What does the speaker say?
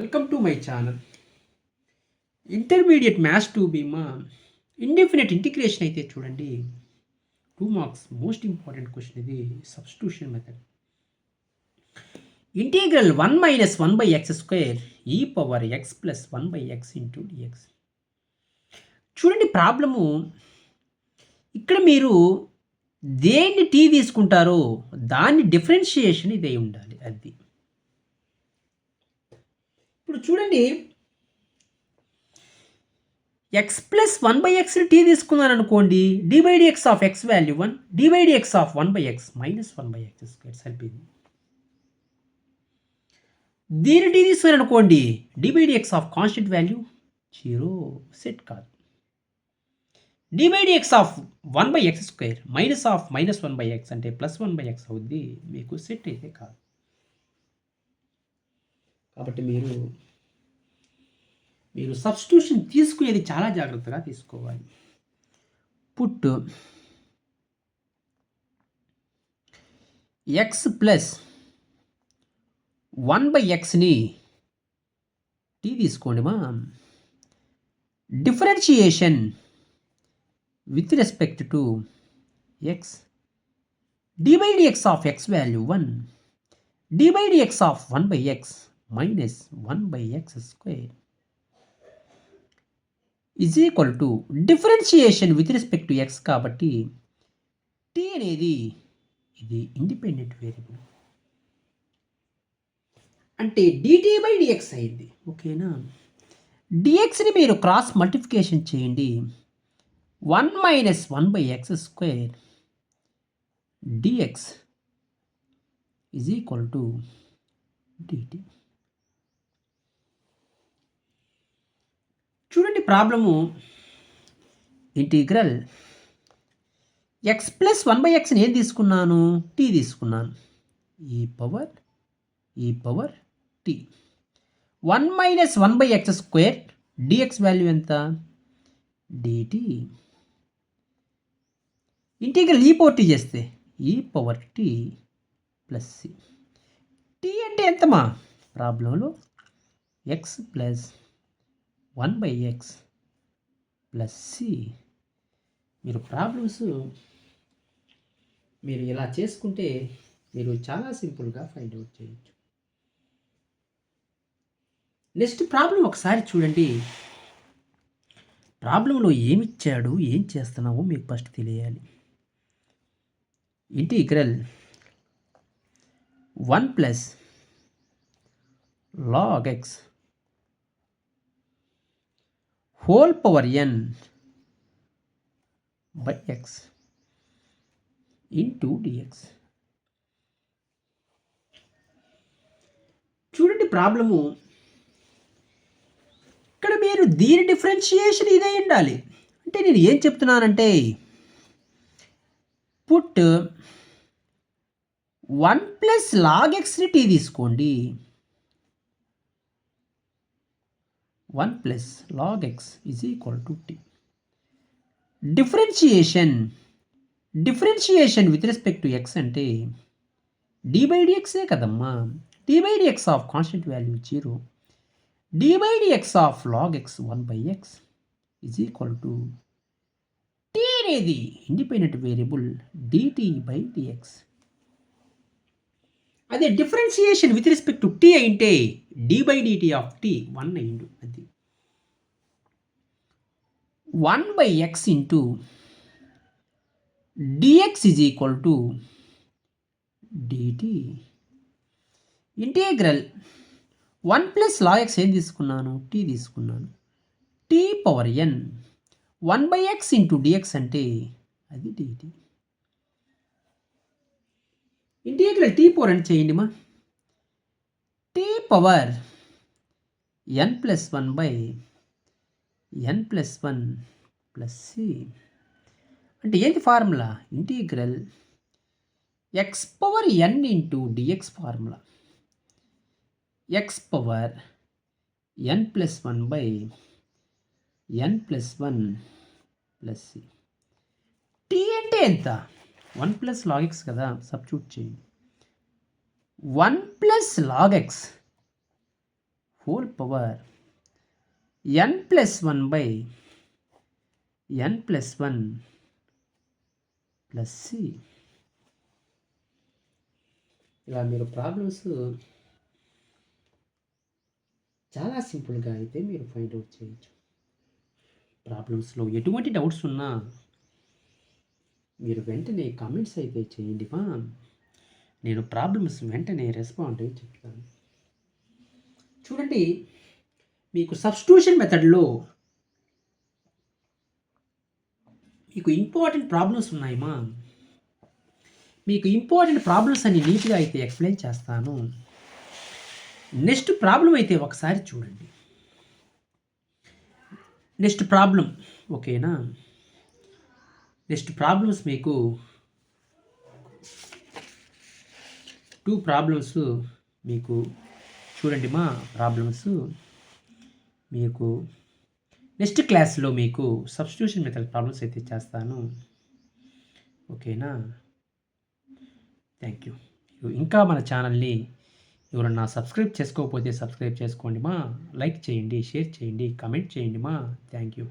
Welcome to my channel. Intermediate maths 2B మా indefinite integration అయితే చూడండి 2 మార్క్స్ మోస్ట్ ఇంపార్టెంట్ క్వశ్చన్. ఇది substitution method. Integral 1 minus 1/x² e power x plus 1/x into dx. చూడండి problem. ఇక్కడ మీరు దేన్ని tea తీసుకుంటారో దాన్ని డిఫరెన్షియేషన్ ఇదే ఉండాలి. అది ఇప్పుడు చూడండి, x ప్లస్ 1/x టీ తీసుకున్నాను అనుకోండి, d/dx of x value 1, d/dx of 1/x minus 1/x² సరిపోయింది. దీని టీ తీసుకున్నాను అనుకోండి, d/dx of constant value 0 set కాదు. d/dx of 1/x² minus of minus 1/x అంటే ప్లస్ 1/x అవుద్ది, మీకు సెట్ అయితే కాదు. కాబట్టి మీరు సబ్స్టిట్యూషన్ తీసుకునేది చాలా జాగ్రత్తగా తీసుకోవాలి. పుట్ x ప్లస్ 1/xని టీ తీసుకోండి మా. Differentiation with respect to x, d/dx of x value 1, d/dx of 1/x minus 1/x² is equal to differentiation with respect to x కాబట్టి t అనేది ఇది ఇండిపెండెంట్ వేరియబుల్ అంటే dt/dx అయింది. ఓకేనా? dxని మీరు క్రాస్ మల్టిప్లికేషన్ చేయండి. 1 minus 1/x² dx is equal to dt. చూడండి problem. Integral x plus 1/xని ఏం తీసుకున్నాను? టీ తీసుకున్నాను. E power t 1 minus 1/x² dx value ఎంత? dt. Integral e power t చేస్తే e power t plus C. T అంటే ఎంతమా ప్రాబ్లంలో? x plus 1/x plus C. మీరు ప్రాబ్లమ్స్ మీరు ఇలా చేసుకుంటే మీరు చాలా సింపుల్గా ఫైండ్ అవుట్ చేయొచ్చు. నెక్స్ట్ ప్రాబ్లం ఒకసారి చూడండి. ప్రాబ్లంలో ఏమిచ్చాడు, ఏం చేస్తున్నావో మీకు ఫస్ట్ తెలియాలి. Integral 1 plus log x whole power n by x into dx. చూడండి ప్రాబ్లము. ఇక్కడ మీరు దీని డిఫరెన్షియేషన్ ఇదే ఉండాలి. అంటే నేను ఏం చెప్తున్నానంటే పుట్ 1 ప్లస్ log xని టీ తీసుకోండి. 1 plus log x is equal to t. Differentiation with respect to x అంటే d/dxే కదమ్మా. d/dx of constant value 0, d/dx of log x 1/x is equal to t అనేది ఇండిపెండెంట్ వేరియబుల్ dt/dx. అదే differentiation with respect to t అంటే d/dt of t 1 అయిండు. అది 1/x into dx is equal to dt. Integral 1 plus log x ఏం తీసుకున్నాను? t తీసుకున్నాను. t power n 1/x into dx అంటే అది dt. Integral t power n చేయండి మా. t power n plus 1/n plus 1 plus C అంటే ఏంటి formula? Integral x power n into dx formula. x power n plus 1/n plus 1 plus C. t అంటే ఎంత? 1 plus log x కదా, substitute చేయండి. 1 plus log x whole power n+1 by n+1 plus C. ఇలా మీరు problems చాలా సింపుల్గా అయితే మీరు ఫైండ్ అవుట్ చేయొచ్చు. ప్రాబ్లమ్స్లో ఎటువంటి డౌట్స్ ఉన్నా మీరు వెంటనే కామెంట్స్ అయితే చేయండి మా. నేను ప్రాబ్లమ్స్ వెంటనే రెస్పాండ్ అయ్యి చెప్తాను. చూడండి, మీకు సబ్స్టిట్యూషన్ మెథడ్లో మీకు ఇంపార్టెంట్ ప్రాబ్లమ్స్ ఉన్నాయమ్మా. మీకు ఇంపార్టెంట్ ప్రాబ్లమ్స్ అన్ని నీట్గా అయితే ఎక్స్ప్లెయిన్ చేస్తాను. నెక్స్ట్ ప్రాబ్లం అయితే ఒకసారి చూడండి. నెక్స్ట్ ప్రాబ్లం ఓకేనా? నెక్స్ట్ ప్రాబ్లమ్స్ మీకు 2 ప్రాబ్లమ్స్ మీకు చూడండి మా. ప్రాబ్లమ్స్ మీకు నెక్స్ట్ క్లాస్లో మీకు సబ్స్టిట్యూషన్ మెథడ్ ప్రాబ్లమ్స్ అయితే చేస్తాను. ఓకేనా? Thank you. ఇంకా మన ఛానల్ని ఎవరన్నా సబ్స్క్రైబ్ చేసుకోకపోతే సబ్స్క్రైబ్ చేసుకోండి మా. లైక్ చేయండి, షేర్ చేయండి, కామెంట్ చేయండి మా. Thank you.